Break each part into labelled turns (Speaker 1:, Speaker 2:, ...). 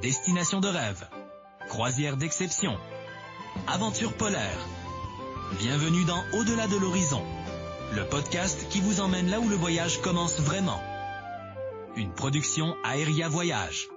Speaker 1: Destination de rêve, croisière d'exception, aventure polaire. Bienvenue dans Au-delà de l'horizon, le podcast qui vous emmène là où le voyage commence vraiment. Une production Aéria Voyage.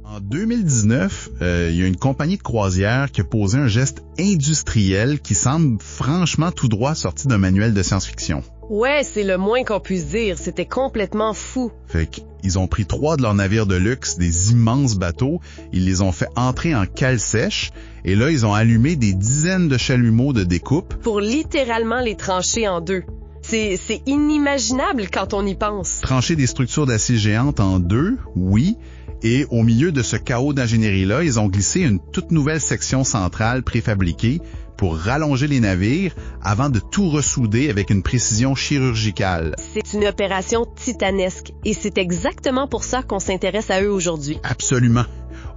Speaker 2: En 2019, il y a une compagnie de croisière qui a posé un geste industriel qui semble franchement tout droit sorti d'un manuel de science-fiction.
Speaker 3: Ouais, c'est le moins qu'on puisse dire. C'était complètement fou.
Speaker 2: Fait qu'ils ont pris 3 de leurs navires de luxe, des immenses bateaux, ils les ont fait entrer en cale sèche, et là, ils ont allumé des dizaines de chalumeaux de découpe.
Speaker 3: Pour littéralement les trancher en deux. C'est inimaginable quand on y pense.
Speaker 2: Trancher des structures d'acier géantes en deux, oui. Et au milieu de ce chaos d'ingénierie-là, ils ont glissé une toute nouvelle section centrale préfabriquée pour rallonger les navires avant de tout ressouder avec une précision chirurgicale.
Speaker 3: C'est une opération titanesque et c'est exactement pour ça qu'on s'intéresse à eux aujourd'hui.
Speaker 2: Absolument.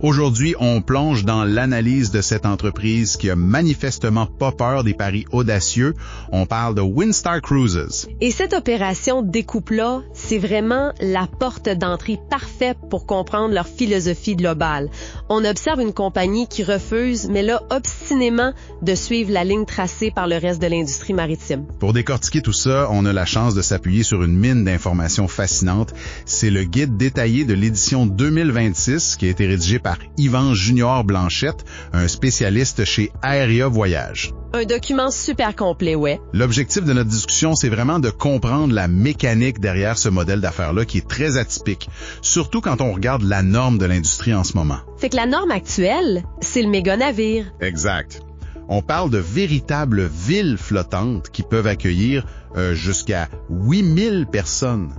Speaker 2: Aujourd'hui, on plonge dans l'analyse de cette entreprise qui a manifestement pas peur des paris audacieux. On parle de Windstar Cruises.
Speaker 3: Et cette opération découpe-là, c'est vraiment la porte d'entrée parfaite pour comprendre leur philosophie globale. On observe une compagnie qui refuse, mais là, obstinément, de suivre la ligne tracée par le reste de l'industrie maritime.
Speaker 2: Pour décortiquer tout ça, on a la chance de s'appuyer sur une mine d'informations fascinantes. C'est le guide détaillé de l'édition 2026 qui a été rédigé par Yvan Junior Blanchette, un spécialiste chez Aéria Voyage.
Speaker 3: Un document super complet, ouais.
Speaker 2: L'objectif de notre discussion, c'est vraiment de comprendre la mécanique derrière ce modèle d'affaires-là qui est très atypique, surtout quand on regarde la norme de l'industrie en ce moment.
Speaker 3: Fait que la norme actuelle, c'est le méga navire.
Speaker 2: Exact. On parle de véritables villes flottantes qui peuvent accueillir jusqu'à 8000 personnes.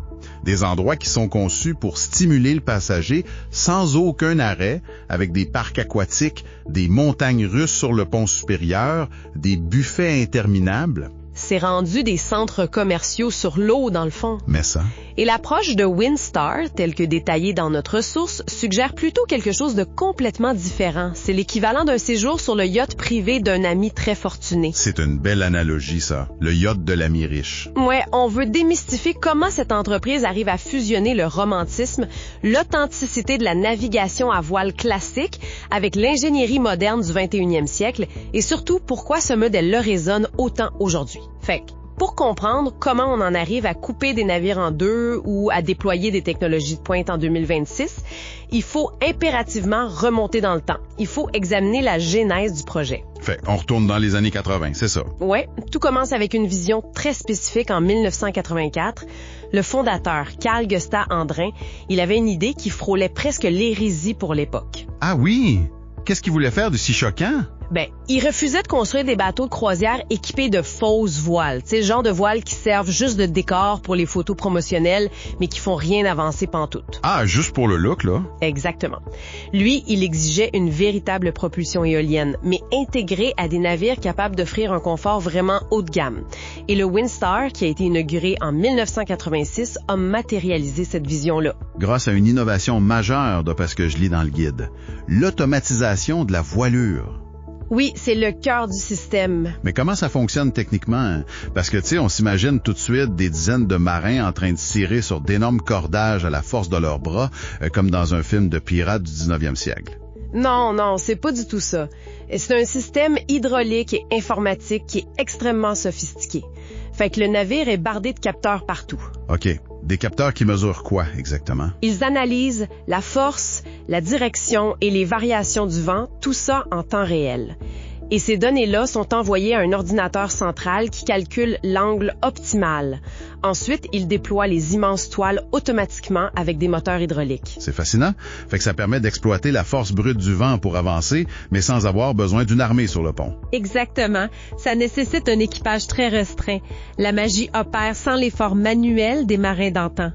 Speaker 2: Des endroits qui sont conçus pour stimuler le passager sans aucun arrêt, avec des parcs aquatiques, des montagnes russes sur le pont supérieur, des buffets interminables.
Speaker 3: C'est rendu des centres commerciaux sur l'eau, dans le fond.
Speaker 2: Mais ça...
Speaker 3: Et l'approche de Windstar, telle que détaillée dans notre source, suggère plutôt quelque chose de complètement différent. C'est l'équivalent d'un séjour sur le yacht privé d'un ami très fortuné.
Speaker 2: C'est une belle analogie, ça. Le yacht de l'ami riche.
Speaker 3: Ouais, on veut démystifier comment cette entreprise arrive à fusionner le romantisme, l'authenticité de la navigation à voile classique avec l'ingénierie moderne du 21e siècle et surtout pourquoi ce modèle-là résonne autant aujourd'hui. Fait que, pour comprendre comment on en arrive à couper des navires en deux ou à déployer des technologies de pointe en 2026, il faut impérativement remonter dans le temps. Il faut examiner la genèse du projet.
Speaker 2: Fait, on retourne dans les années 80, c'est ça?
Speaker 3: Ouais, tout commence avec une vision très spécifique en 1984. Le fondateur, Carl Gustaf Andrin, il avait une idée qui frôlait presque l'hérésie pour l'époque.
Speaker 2: Ah oui? Qu'est-ce qu'il voulait faire de si choquant?
Speaker 3: Ben, il refusait de construire des bateaux de croisière équipés de fausses voiles, tu sais, genre de voiles qui servent juste de décor pour les photos promotionnelles, mais qui font rien avancer pantoute.
Speaker 2: Ah, juste pour le look, là?
Speaker 3: Exactement. Lui, il exigeait une véritable propulsion éolienne, mais intégrée à des navires capables d'offrir un confort vraiment haut de gamme. Et le Windstar, qui a été inauguré en 1986, a matérialisé cette vision-là.
Speaker 2: Grâce à une innovation majeure, d'après ce que je lis dans le guide, l'automatisation de la voilure.
Speaker 3: Oui, c'est le cœur du système.
Speaker 2: Mais comment ça fonctionne techniquement? Parce que, tu sais, on s'imagine tout de suite des dizaines de marins en train de tirer sur d'énormes cordages à la force de leurs bras, comme dans un film de pirates du 19e siècle.
Speaker 3: Non, c'est pas du tout ça. C'est un système hydraulique et informatique qui est extrêmement sophistiqué. Fait que le navire est bardé de capteurs partout.
Speaker 2: OK. Des capteurs qui mesurent quoi, exactement?
Speaker 3: Ils analysent la force, la direction et les variations du vent, tout ça en temps réel. Et ces données-là sont envoyées à un ordinateur central qui calcule l'angle optimal. Ensuite, il déploie les immenses toiles automatiquement avec des moteurs hydrauliques.
Speaker 2: C'est fascinant. Fait que ça permet d'exploiter la force brute du vent pour avancer, mais sans avoir besoin d'une armée sur le pont.
Speaker 4: Exactement. Ça nécessite un équipage très restreint. La magie opère sans l'effort manuel des marins d'antan.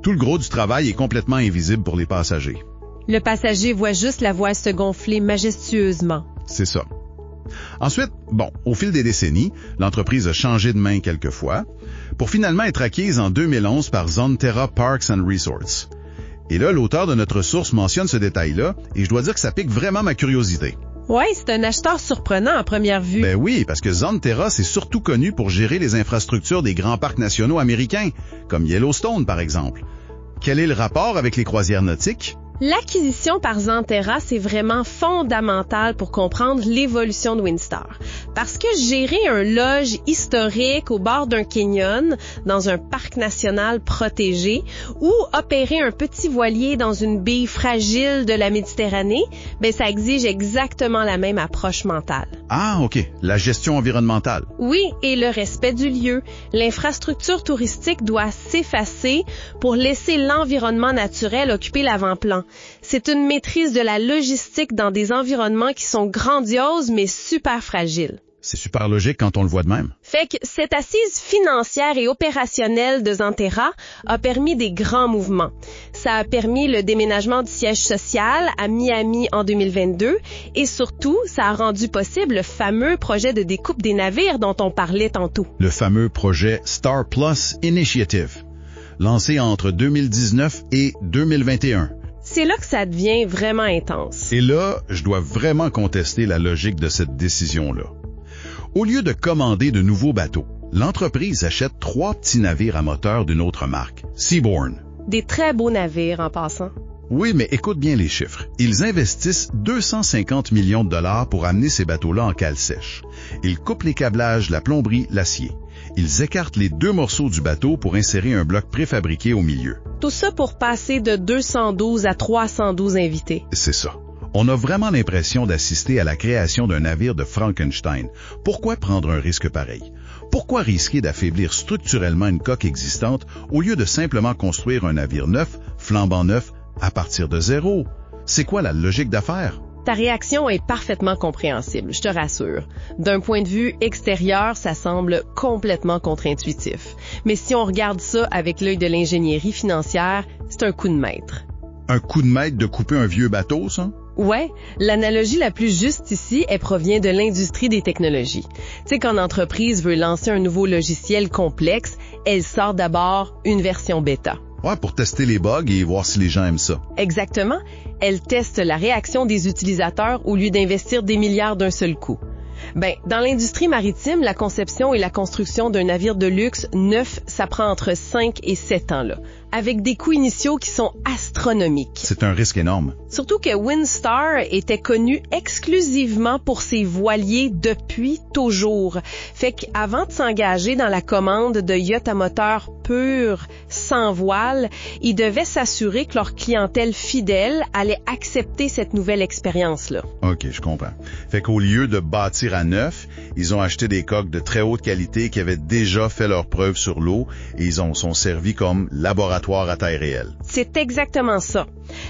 Speaker 2: Tout le gros du travail est complètement invisible pour les passagers.
Speaker 4: Le passager voit juste la voile se gonfler majestueusement.
Speaker 2: C'est ça. Ensuite, au fil des décennies, l'entreprise a changé de main quelques fois, pour finalement être acquise en 2011 par Zonterra Parks and Resorts. Et là, l'auteur de notre source mentionne ce détail-là, et je dois dire que ça pique vraiment ma curiosité.
Speaker 4: Ouais, c'est un acheteur surprenant à première vue.
Speaker 2: Ben oui, parce que Xanterra, c'est surtout connu pour gérer les infrastructures des grands parcs nationaux américains, comme Yellowstone par exemple. Quel est le rapport avec les croisières nautiques?
Speaker 3: L'acquisition par Xanterra, c'est vraiment fondamental pour comprendre l'évolution de Windstar. Parce que gérer un lodge historique au bord d'un canyon, dans un parc national protégé, ou opérer un petit voilier dans une baie fragile de la Méditerranée, ben ça exige exactement la même approche mentale.
Speaker 2: Ah, OK. La gestion environnementale.
Speaker 3: Oui, et le respect du lieu. L'infrastructure touristique doit s'effacer pour laisser l'environnement naturel occuper l'avant-plan. C'est une maîtrise de la logistique dans des environnements qui sont grandioses mais super fragiles.
Speaker 2: C'est super logique quand on le voit de même.
Speaker 3: Fait que cette assise financière et opérationnelle de Xanterra a permis des grands mouvements. Ça a permis le déménagement du siège social à Miami en 2022 et surtout, ça a rendu possible le fameux projet de découpe des navires dont on parlait tantôt.
Speaker 2: Le fameux projet Star Plus Initiative, lancé entre 2019 et 2021.
Speaker 3: C'est là que ça devient vraiment intense.
Speaker 2: Et là, je dois vraiment contester la logique de cette décision-là. Au lieu de commander de nouveaux bateaux, l'entreprise achète 3 petits navires à moteur d'une autre marque, Seabourn.
Speaker 3: Des très beaux navires en passant.
Speaker 2: Oui, mais écoute bien les chiffres. Ils investissent 250 millions de dollars pour amener ces bateaux-là en cale sèche. Ils coupent les câblages, la plomberie, l'acier. Ils écartent les 2 morceaux du bateau pour insérer un bloc préfabriqué au milieu.
Speaker 3: Tout ça pour passer de 212 à 312 invités.
Speaker 2: C'est ça. On a vraiment l'impression d'assister à la création d'un navire de Frankenstein. Pourquoi prendre un risque pareil? Pourquoi risquer d'affaiblir structurellement une coque existante au lieu de simplement construire un navire neuf, flambant neuf, à partir de zéro? C'est quoi la logique d'affaires?
Speaker 3: Ta réaction est parfaitement compréhensible, je te rassure. D'un point de vue extérieur, ça semble complètement contre-intuitif. Mais si on regarde ça avec l'œil de l'ingénierie financière, c'est un coup de maître.
Speaker 2: Un coup de maître de couper un vieux bateau, ça?
Speaker 3: Ouais, l'analogie la plus juste ici, elle provient de l'industrie des technologies. Tu sais, quand une entreprise veut lancer un nouveau logiciel complexe, elle sort d'abord une version bêta.
Speaker 2: Ouais, pour tester les bugs et voir si les gens aiment ça.
Speaker 3: Exactement. Elle teste la réaction des utilisateurs au lieu d'investir des milliards d'un seul coup. Ben, dans l'industrie maritime, la conception et la construction d'un navire de luxe neuf, ça prend entre 5 et 7 ans, là, avec des coûts initiaux qui sont astronomiques.
Speaker 2: C'est un risque énorme.
Speaker 3: Surtout que Windstar était connu exclusivement pour ses voiliers depuis toujours. Fait qu'avant de s'engager dans la commande de yachts à moteur pur, sans voile, ils devaient s'assurer que leur clientèle fidèle allait accepter cette nouvelle expérience-là.
Speaker 2: OK, je comprends. Fait qu'au lieu de bâtir à neuf, ils ont acheté des coques de très haute qualité qui avaient déjà fait leurs preuves sur l'eau et ils sont servis comme laboratoire à taille réelle.
Speaker 3: C'est exactement ça.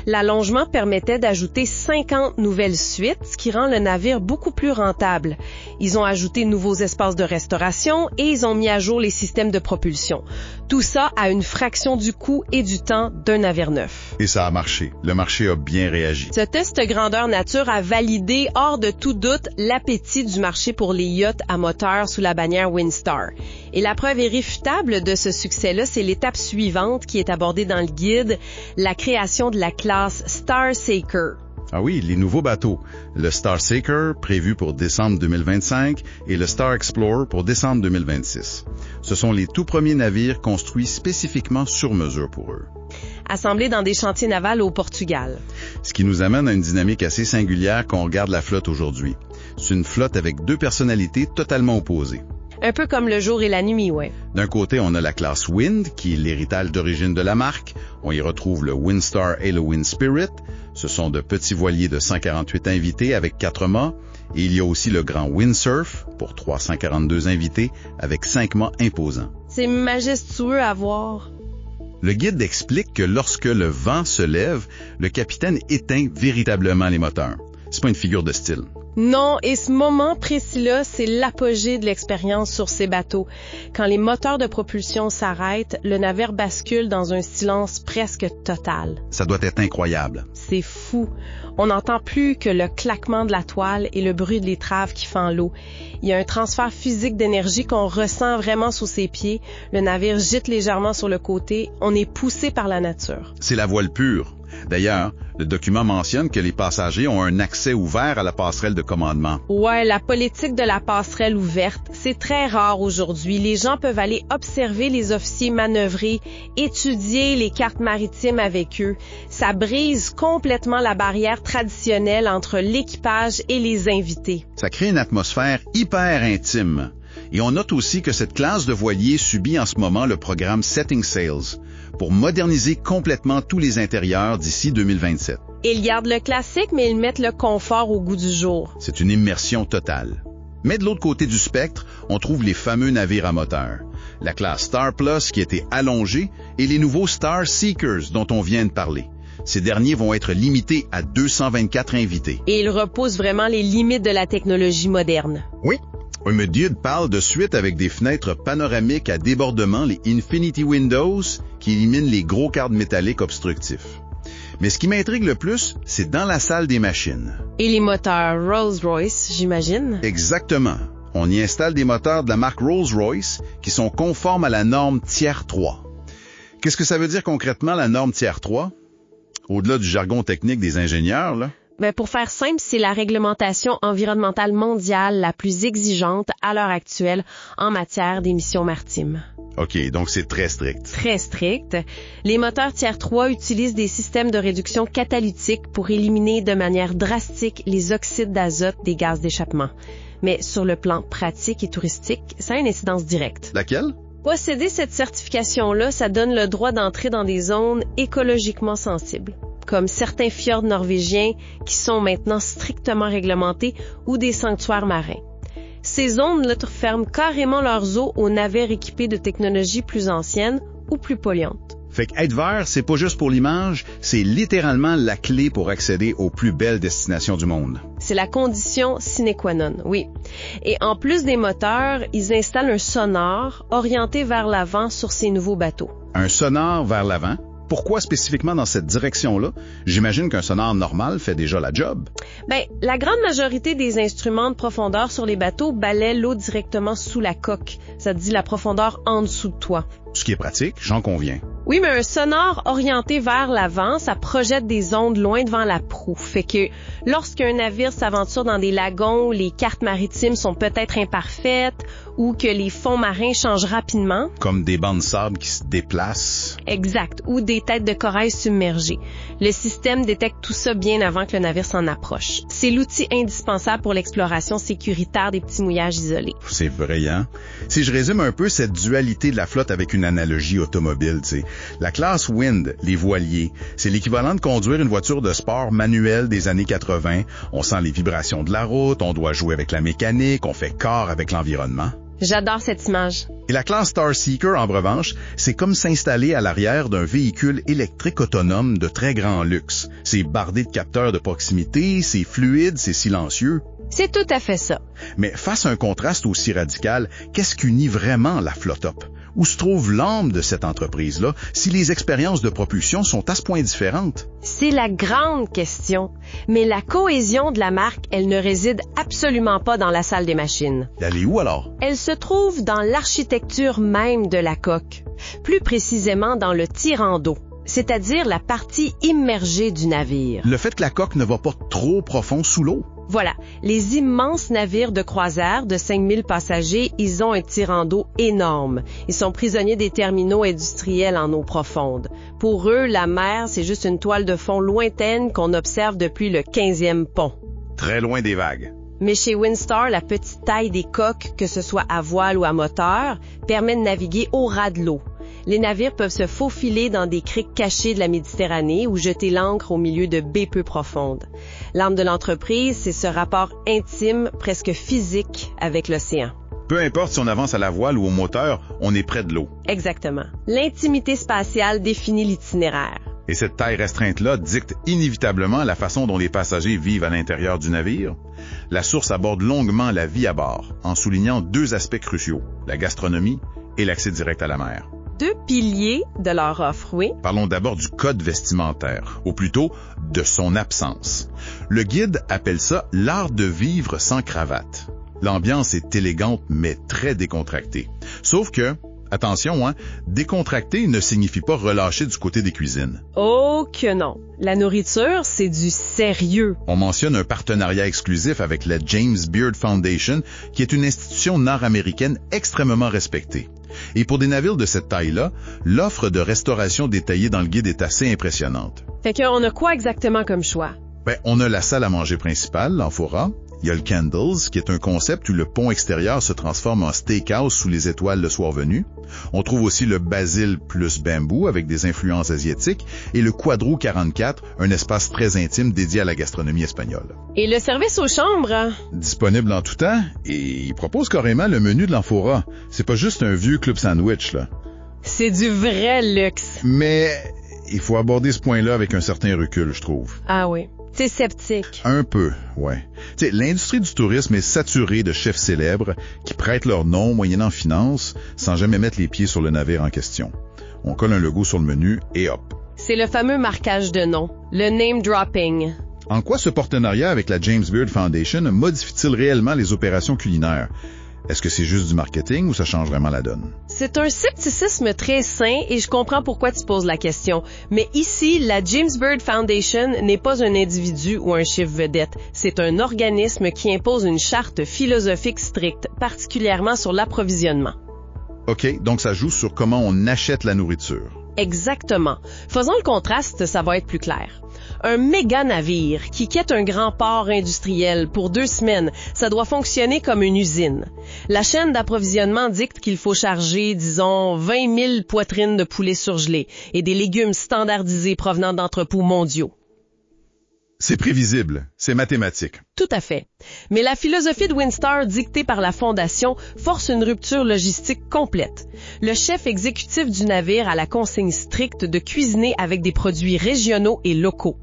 Speaker 3: L'allongement permettait d'ajouter 50 nouvelles suites, ce qui rend le navire beaucoup plus rentable. Ils ont ajouté de nouveaux espaces de restauration et ils ont mis à jour les systèmes de propulsion. Tout ça à une fraction du coût et du temps d'un navire neuf.
Speaker 2: Et ça a marché. Le marché a bien réagi.
Speaker 3: Ce test grandeur nature a validé hors de tout doute l'appétit du marché pour les yachts à moteur sous la bannière Windstar. Et la preuve irréfutable de ce succès-là, c'est l'étape suivante qui est abordée dans le guide, la création de la classe Starsaker.
Speaker 2: Ah oui, les nouveaux bateaux. Le Starsaker, prévu pour décembre 2025, et le Star Explorer pour décembre 2026. Ce sont les tout premiers navires construits spécifiquement sur mesure pour eux.
Speaker 3: Assemblés dans des chantiers navals au Portugal.
Speaker 2: Ce qui nous amène à une dynamique assez singulière quand on regarde la flotte aujourd'hui. C'est une flotte avec 2 personnalités totalement opposées.
Speaker 3: Un peu comme le jour et la nuit, ouais.
Speaker 2: D'un côté, on a la classe Wind, qui est l'héritage d'origine de la marque. On y retrouve le Windstar et le Windspirit. Ce sont de petits voiliers de 148 invités avec 4 mâts. Et il y a aussi le grand Windsurf, pour 342 invités, avec 5 mâts imposants.
Speaker 3: C'est majestueux à voir.
Speaker 2: Le guide explique que lorsque le vent se lève, le capitaine éteint véritablement les moteurs. C'est pas une figure de style.
Speaker 3: Non, et ce moment précis-là, c'est l'apogée de l'expérience sur ces bateaux. Quand les moteurs de propulsion s'arrêtent, le navire bascule dans un silence presque total.
Speaker 2: Ça doit être incroyable.
Speaker 3: C'est fou. On n'entend plus que le claquement de la toile et le bruit de l'étrave qui fend l'eau. Il y a un transfert physique d'énergie qu'on ressent vraiment sous ses pieds. Le navire gîte légèrement sur le côté. On est poussé par la nature.
Speaker 2: C'est la voile pure. D'ailleurs, le document mentionne que les passagers ont un accès ouvert à la passerelle de commandement.
Speaker 3: Ouais, la politique de la passerelle ouverte, c'est très rare aujourd'hui. Les gens peuvent aller observer les officiers manœuvrer, étudier les cartes maritimes avec eux. Ça brise complètement la barrière traditionnelle entre l'équipage et les invités.
Speaker 2: Ça crée une atmosphère hyper intime. Et on note aussi que cette classe de voiliers subit en ce moment le programme Setting Sails pour moderniser complètement tous les intérieurs d'ici 2027.
Speaker 3: Ils gardent le classique, mais ils mettent le confort au goût du jour.
Speaker 2: C'est une immersion totale. Mais de l'autre côté du spectre, on trouve les fameux navires à moteur. La classe Star Plus qui a été allongée et les nouveaux Star Seekers dont on vient de parler. Ces derniers vont être limités à 224 invités.
Speaker 3: Et ils repoussent vraiment les limites de la technologie moderne.
Speaker 2: Oui. Dude parle de suite avec des fenêtres panoramiques à débordement, les Infinity Windows, qui éliminent les gros cadres métalliques obstructifs. Mais ce qui m'intrigue le plus, c'est dans la salle des machines.
Speaker 3: Et les moteurs Rolls-Royce, j'imagine?
Speaker 2: Exactement. On y installe des moteurs de la marque Rolls-Royce qui sont conformes à la norme Tier 3. Qu'est-ce que ça veut dire concrètement, la norme Tier 3? Au-delà du jargon technique des ingénieurs, là.
Speaker 3: Pour faire simple, c'est la réglementation environnementale mondiale la plus exigeante à l'heure actuelle en matière d'émissions maritimes.
Speaker 2: OK, donc c'est très strict.
Speaker 3: Très strict. Les moteurs Tier 3 utilisent des systèmes de réduction catalytique pour éliminer de manière drastique les oxydes d'azote des gaz d'échappement. Mais sur le plan pratique et touristique, ça a une incidence directe.
Speaker 2: Laquelle?
Speaker 3: Posséder cette certification-là, ça donne le droit d'entrer dans des zones écologiquement sensibles, comme certains fjords norvégiens qui sont maintenant strictement réglementés ou des sanctuaires marins. Ces zones-là ferment carrément leurs eaux aux navires équipés de technologies plus anciennes ou plus polluantes.
Speaker 2: Fait qu'être vert, c'est pas juste pour l'image, c'est littéralement la clé pour accéder aux plus belles destinations du monde.
Speaker 3: C'est la condition sine qua non, oui. Et en plus des moteurs, ils installent un sonore orienté vers l'avant sur ces nouveaux bateaux.
Speaker 2: Un sonore vers l'avant? Pourquoi spécifiquement dans cette direction-là? J'imagine qu'un sonore normal fait déjà la job.
Speaker 3: La grande majorité des instruments de profondeur sur les bateaux balaient l'eau directement sous la coque. Ça dit la profondeur en dessous de toi.
Speaker 2: Ce qui est pratique, j'en conviens.
Speaker 3: Oui, mais un sonore orienté vers l'avant, ça projette des ondes loin devant la proue. Fait que lorsqu'un navire s'aventure dans des lagons où les cartes maritimes sont peut-être imparfaites ou que les fonds marins changent rapidement.
Speaker 2: Comme des bancs de sable qui se déplacent.
Speaker 3: Exact, ou des têtes de corail submergées. Le système détecte tout ça bien avant que le navire s'en approche. C'est l'outil indispensable pour l'exploration sécuritaire des petits mouillages isolés.
Speaker 2: C'est vrai, hein? Si je résume un peu cette dualité de la flotte avec une analogie automobile, tu sais. La classe Wind, les voiliers, c'est l'équivalent de conduire une voiture de sport manuelle des années 80. On sent les vibrations de la route, on doit jouer avec la mécanique, on fait corps avec l'environnement.
Speaker 3: J'adore cette image.
Speaker 2: Et la classe Star Seeker, en revanche, c'est comme s'installer à l'arrière d'un véhicule électrique autonome de très grand luxe. C'est bardé de capteurs de proximité, c'est fluide, c'est silencieux.
Speaker 3: C'est tout à fait ça.
Speaker 2: Mais face à un contraste aussi radical, qu'est-ce qu'unit vraiment la Flottop? Où se trouve l'âme de cette entreprise-là si les expériences de propulsion sont à ce point différentes?
Speaker 3: C'est la grande question. Mais la cohésion de la marque, elle ne réside absolument pas dans la salle des machines.
Speaker 2: Elle est où alors?
Speaker 3: Elle se trouve dans l'architecture même de la coque. Plus précisément dans le tirant d'eau, c'est-à-dire la partie immergée du navire.
Speaker 2: Le fait que la coque ne va pas trop profond sous l'eau?
Speaker 3: Voilà, les immenses navires de croisière de 5000 passagers, ils ont un tirant d'eau énorme. Ils sont prisonniers des terminaux industriels en eau profonde. Pour eux, la mer, c'est juste une toile de fond lointaine qu'on observe depuis le 15e pont.
Speaker 2: Très loin des vagues.
Speaker 3: Mais chez Windstar, la petite taille des coques, que ce soit à voile ou à moteur, permet de naviguer au ras de l'eau. Les navires peuvent se faufiler dans des criques cachées de la Méditerranée ou jeter l'ancre au milieu de baies peu profondes. L'âme de l'entreprise, c'est ce rapport intime, presque physique, avec l'océan.
Speaker 2: Peu importe si on avance à la voile ou au moteur, on est près de l'eau.
Speaker 3: Exactement. L'intimité spatiale définit l'itinéraire.
Speaker 2: Et cette taille restreinte-là dicte inévitablement la façon dont les passagers vivent à l'intérieur du navire. La source aborde longuement la vie à bord, en soulignant deux aspects cruciaux, la gastronomie et l'accès direct à la mer.
Speaker 3: Deux piliers de leur offre, oui.
Speaker 2: Parlons d'abord du code vestimentaire, ou plutôt de son absence. Le guide appelle ça l'art de vivre sans cravate. L'ambiance est élégante mais très décontractée. Sauf que, Attention, décontracté ne signifie pas relâché du côté des cuisines.
Speaker 3: Oh que non. La nourriture, c'est du sérieux.
Speaker 2: On mentionne un partenariat exclusif avec la James Beard Foundation, qui est une institution nord-américaine extrêmement respectée. Et pour des navires de cette taille-là, l'offre de restauration détaillée dans le guide est assez impressionnante.
Speaker 3: Fait qu'on a quoi exactement comme choix?
Speaker 2: On a la salle à manger principale, l'amphora. Il y a le Candles, qui est un concept où le pont extérieur se transforme en steakhouse sous les étoiles le soir venu. On trouve aussi le Basil plus Bamboo avec des influences asiatiques et le Quadro 44, un espace très intime dédié à la gastronomie espagnole.
Speaker 3: Et le service aux chambres?
Speaker 2: Disponible en tout temps et il propose carrément le menu de l'amphora. C'est pas juste un vieux club sandwich, là.
Speaker 3: C'est du vrai luxe.
Speaker 2: Mais il faut aborder ce point-là avec un certain recul, je trouve.
Speaker 3: Ah oui. T'es sceptique.
Speaker 2: Un peu, ouais. L'industrie du tourisme est saturée de chefs célèbres qui prêtent leur nom moyennant finance sans jamais mettre les pieds sur le navire en question. On colle un logo sur le menu et hop.
Speaker 3: C'est le fameux marquage de nom, le name dropping.
Speaker 2: En quoi ce partenariat avec la James Beard Foundation modifie-t-il réellement les opérations culinaires? Est-ce que c'est juste du marketing ou ça change vraiment la donne?
Speaker 3: C'est un scepticisme très sain et je comprends pourquoi tu poses la question. Mais ici, la James Beard Foundation n'est pas un individu ou un chiffre vedette. C'est un organisme qui impose une charte philosophique stricte, particulièrement sur l'approvisionnement.
Speaker 2: OK, donc ça joue sur comment on achète la nourriture.
Speaker 3: Exactement. Faisons le contraste, ça va être plus clair. Un méga navire qui quitte un grand port industriel pour 2 semaines, ça doit fonctionner comme une usine. La chaîne d'approvisionnement dicte qu'il faut charger, disons, 20 000 poitrines de poulet surgelées et des légumes standardisés provenant d'entrepôts mondiaux.
Speaker 2: C'est prévisible, c'est mathématique.
Speaker 3: Tout à fait. Mais la philosophie de Windstar dictée par la Fondation force une rupture logistique complète. Le chef exécutif du navire a la consigne stricte de cuisiner avec des produits régionaux et locaux.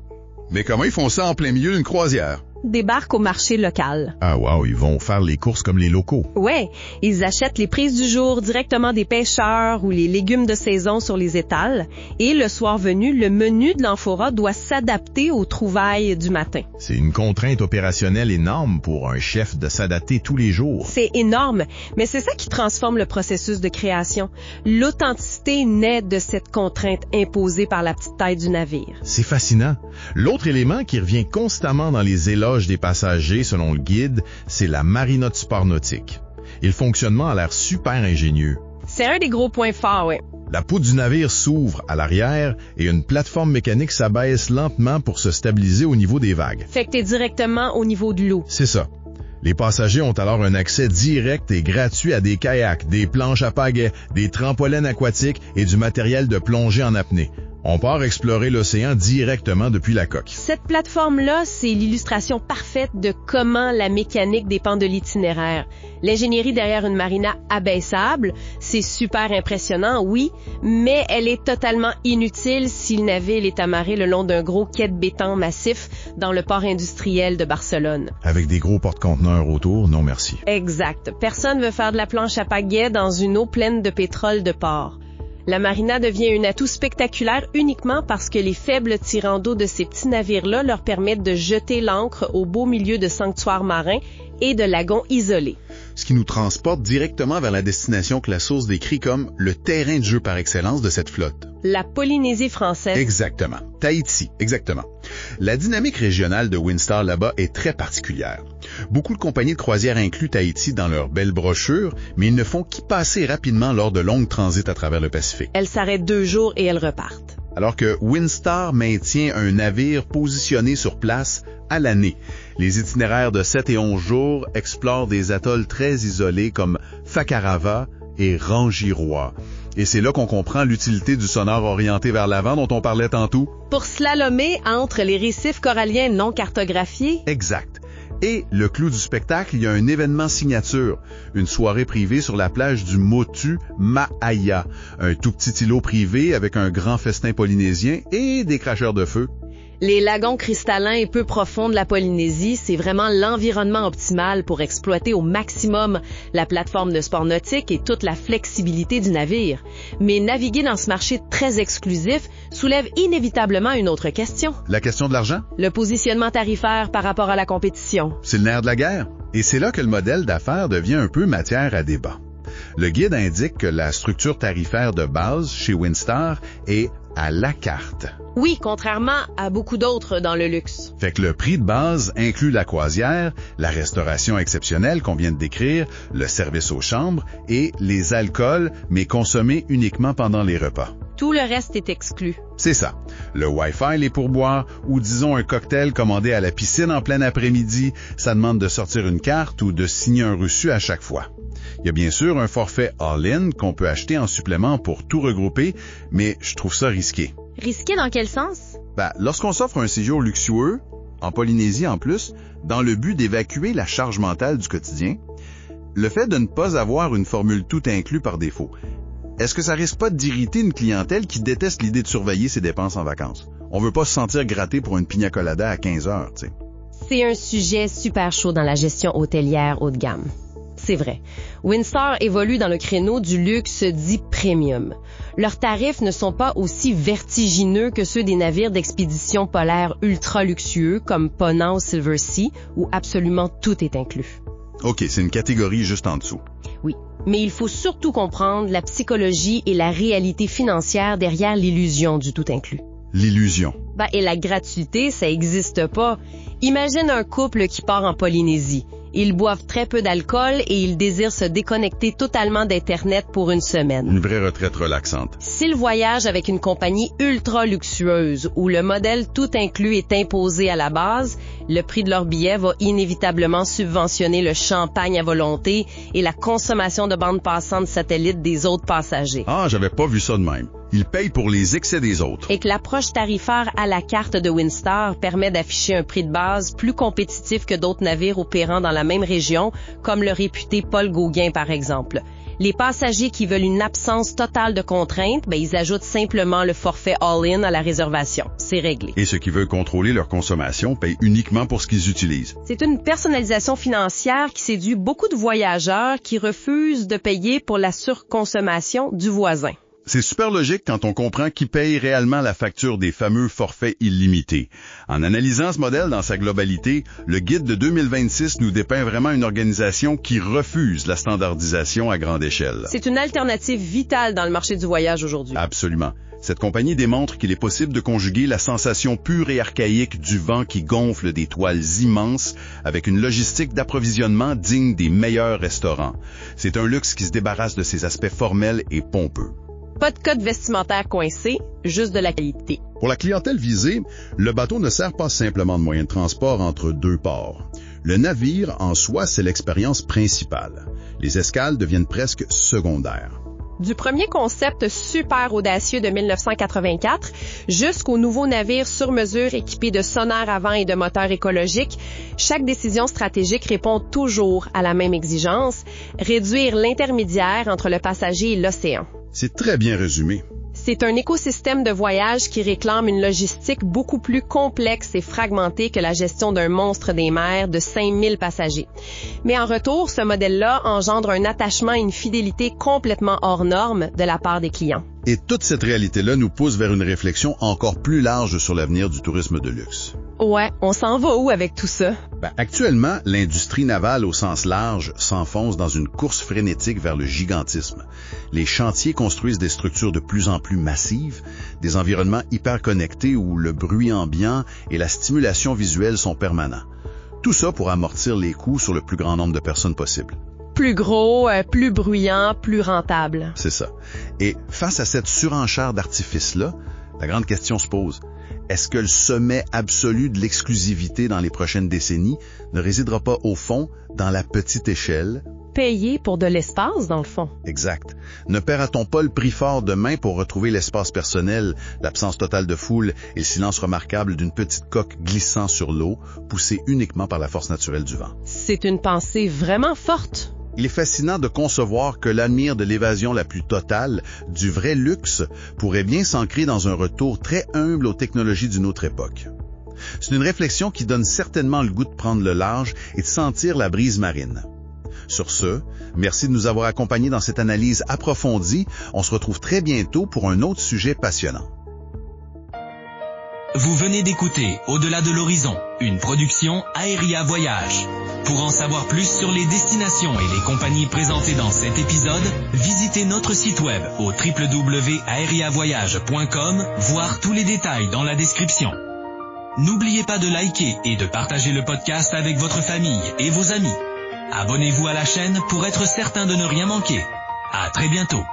Speaker 2: Mais comment ils font ça en plein milieu d'une croisière?
Speaker 3: Débarquent au marché local.
Speaker 2: Ah wow, ils vont faire les courses comme les locaux.
Speaker 3: Ouais, ils achètent les prises du jour directement des pêcheurs ou les légumes de saison sur les étals. Et le soir venu, le menu de l'amphora doit s'adapter aux trouvailles du matin.
Speaker 5: C'est une contrainte opérationnelle énorme pour un chef de s'adapter tous les jours.
Speaker 3: C'est énorme, mais c'est ça qui transforme le processus de création. L'authenticité naît de cette contrainte imposée par la petite taille du navire.
Speaker 5: C'est fascinant. L'autre élément qui revient constamment dans les éloges des passagers, selon le guide, c'est la marina de sport nautique. Et le fonctionnement a l'air super ingénieux.
Speaker 3: C'est un des gros points forts, oui.
Speaker 5: La poutre du navire s'ouvre à l'arrière et une plateforme mécanique s'abaisse lentement pour se stabiliser au niveau des vagues.
Speaker 3: Fait que t'es directement au niveau de l'eau.
Speaker 5: C'est ça. Les passagers ont alors un accès direct et gratuit à des kayaks, des planches à pagaie, des trampolines aquatiques et du matériel de plongée en apnée. On part explorer l'océan directement depuis la coque.
Speaker 3: Cette plateforme-là, c'est l'illustration parfaite de comment la mécanique dépend de l'itinéraire. L'ingénierie derrière une marina abaissable, c'est super impressionnant, oui, mais elle est totalement inutile si le navire est amarré le long d'un gros quai de béton massif dans le port industriel de Barcelone.
Speaker 5: Avec des gros porte-conteneurs autour, non merci.
Speaker 3: Exact. Personne veut faire de la planche à pagaie dans une eau pleine de pétrole de port. La marina devient un atout spectaculaire uniquement parce que les faibles tirants d'eau de ces petits navires-là leur permettent de jeter l'ancre au beau milieu de sanctuaires marins et de lagons isolés.
Speaker 2: Ce qui nous transporte directement vers la destination que la source décrit comme le terrain de jeu par excellence de cette flotte.
Speaker 3: La Polynésie française.
Speaker 2: Exactement. Tahiti, exactement. La dynamique régionale de Windstar là-bas est très particulière. Beaucoup de compagnies de croisière incluent Tahiti dans leurs belles brochures, mais ils ne font qu'y passer rapidement lors de longues transits à travers le Pacifique.
Speaker 3: Elles s'arrêtent 2 jours et elles repartent.
Speaker 2: Alors que Windstar maintient un navire positionné sur place à l'année. Les itinéraires de 7 et 11 jours explorent des atolls très isolés comme Fakarava et Rangiroa. Et c'est là qu'on comprend l'utilité du sonar orienté vers l'avant dont on parlait tantôt.
Speaker 3: Pour slalomer entre les récifs coralliens non cartographiés.
Speaker 2: Exact. Et le clou du spectacle, il y a un événement signature, une soirée privée sur la plage du Motu Maaya, un tout petit îlot privé avec un grand festin polynésien et des cracheurs de feu.
Speaker 3: Les lagons cristallins et peu profonds de la Polynésie, c'est vraiment l'environnement optimal pour exploiter au maximum la plateforme de sport nautique et toute la flexibilité du navire. Mais naviguer dans ce marché très exclusif soulève inévitablement une autre question.
Speaker 2: La question de l'argent?
Speaker 3: Le positionnement tarifaire par rapport à la compétition.
Speaker 2: C'est le nerf de la guerre. Et c'est là que le modèle d'affaires devient un peu matière à débat. Le guide indique que la structure tarifaire de base chez Windstar est à la carte.
Speaker 3: Oui, contrairement à beaucoup d'autres dans le luxe.
Speaker 2: Fait que le prix de base inclut la croisière, la restauration exceptionnelle qu'on vient de décrire, le service aux chambres et les alcools, mais consommés uniquement pendant les repas.
Speaker 3: Tout le reste est exclu.
Speaker 2: C'est ça. Le Wi-Fi, les pourboires, ou disons un cocktail commandé à la piscine en plein après-midi, ça demande de sortir une carte ou de signer un reçu à chaque fois. Il y a bien sûr un forfait all-in qu'on peut acheter en supplément pour tout regrouper, mais je trouve ça risqué.
Speaker 6: Risqué dans quel sens?
Speaker 2: Lorsqu'on s'offre un séjour luxueux, en Polynésie en plus, dans le but d'évacuer la charge mentale du quotidien, le fait de ne pas avoir une formule tout inclus par défaut, est-ce que ça risque pas d'irriter une clientèle qui déteste l'idée de surveiller ses dépenses en vacances? On veut pas se sentir gratté pour une pina colada à 15 heures, tu sais.
Speaker 3: C'est un sujet super chaud dans la gestion hôtelière haut de gamme. C'est vrai. Windstar évolue dans le créneau du luxe dit premium. Leurs tarifs ne sont pas aussi vertigineux que ceux des navires d'expédition polaire ultra luxueux comme Ponant ou Silversea, où absolument tout est inclus.
Speaker 2: OK, c'est une catégorie juste en dessous.
Speaker 3: Oui, mais il faut surtout comprendre la psychologie et la réalité financière derrière l'illusion du tout inclus.
Speaker 2: L'illusion.
Speaker 3: Et la gratuité, ça existe pas. Imagine un couple qui part en Polynésie. Ils boivent très peu d'alcool et ils désirent se déconnecter totalement d'Internet pour une semaine.
Speaker 2: Une vraie retraite relaxante.
Speaker 3: S'ils voyagent avec une compagnie ultra luxueuse où le modèle tout inclus est imposé à la base, le prix de leur billet va inévitablement subventionner le champagne à volonté et la consommation de bandes passantes satellites des autres passagers.
Speaker 2: Ah, j'avais pas vu ça de même. Ils payent pour les excès des autres.
Speaker 3: Et que l'approche tarifaire à la carte de Windstar permet d'afficher un prix de base plus compétitif que d'autres navires opérant dans la même région, comme le réputé Paul Gauguin par exemple. Les passagers qui veulent une absence totale de contraintes, ils ajoutent simplement le forfait all-in à la réservation. C'est réglé.
Speaker 2: Et ceux qui veulent contrôler leur consommation payent uniquement pour ce qu'ils utilisent.
Speaker 3: C'est une personnalisation financière qui séduit beaucoup de voyageurs qui refusent de payer pour la surconsommation du voisin.
Speaker 2: C'est super logique quand on comprend qui paye réellement la facture des fameux forfaits illimités. En analysant ce modèle dans sa globalité, le guide de 2026 nous dépeint vraiment une organisation qui refuse la standardisation à grande échelle.
Speaker 3: C'est une alternative vitale dans le marché du voyage aujourd'hui.
Speaker 2: Absolument. Cette compagnie démontre qu'il est possible de conjuguer la sensation pure et archaïque du vent qui gonfle des toiles immenses avec une logistique d'approvisionnement digne des meilleurs restaurants. C'est un luxe qui se débarrasse de ses aspects formels et pompeux.
Speaker 3: Pas de code vestimentaire coincé, juste de la qualité.
Speaker 2: Pour la clientèle visée, le bateau ne sert pas simplement de moyen de transport entre deux ports. Le navire, en soi, c'est l'expérience principale. Les escales deviennent presque secondaires.
Speaker 3: Du premier concept super audacieux de 1984 jusqu'au nouveau navire sur mesure équipé de sonars avant et de moteurs écologiques, chaque décision stratégique répond toujours à la même exigence, réduire l'intermédiaire entre le passager et l'océan.
Speaker 2: C'est très bien résumé.
Speaker 3: C'est un écosystème de voyage qui réclame une logistique beaucoup plus complexe et fragmentée que la gestion d'un monstre des mers de 5000 passagers. Mais en retour, ce modèle-là engendre un attachement et une fidélité complètement hors norme de la part des clients.
Speaker 2: Et toute cette réalité-là nous pousse vers une réflexion encore plus large sur l'avenir du tourisme de luxe.
Speaker 3: Ouais, on s'en va où avec tout ça?
Speaker 2: Actuellement, l'industrie navale au sens large s'enfonce dans une course frénétique vers le gigantisme. Les chantiers construisent des structures de plus en plus massives, des environnements hyper connectés où le bruit ambiant et la stimulation visuelle sont permanents. Tout ça pour amortir les coûts sur le plus grand nombre de personnes possible.
Speaker 3: Plus gros, plus bruyant, plus rentable.
Speaker 2: C'est ça. Et face à cette surenchère d'artifices-là, la grande question se pose. Est-ce que le sommet absolu de l'exclusivité dans les prochaines décennies ne résidera pas au fond dans la petite échelle?
Speaker 3: Payer pour de l'espace, dans le fond.
Speaker 2: Exact. Ne paiera-t-on pas le prix fort demain pour retrouver l'espace personnel, l'absence totale de foule et le silence remarquable d'une petite coque glissant sur l'eau, poussée uniquement par la force naturelle du vent?
Speaker 3: C'est une pensée vraiment forte.
Speaker 2: Il est fascinant de concevoir que l'avenir de l'évasion la plus totale, du vrai luxe, pourrait bien s'ancrer dans un retour très humble aux technologies d'une autre époque. C'est une réflexion qui donne certainement le goût de prendre le large et de sentir la brise marine. Sur ce, merci de nous avoir accompagnés dans cette analyse approfondie. On se retrouve très bientôt pour un autre sujet passionnant.
Speaker 1: Vous venez d'écouter Au-delà de l'horizon, une production Aéria Voyage. Pour en savoir plus sur les destinations et les compagnies présentées dans cet épisode, visitez notre site web au www.aeriavoyage.com, voir tous les détails dans la description. N'oubliez pas de liker et de partager le podcast avec votre famille et vos amis. Abonnez-vous à la chaîne pour être certain de ne rien manquer. À très bientôt.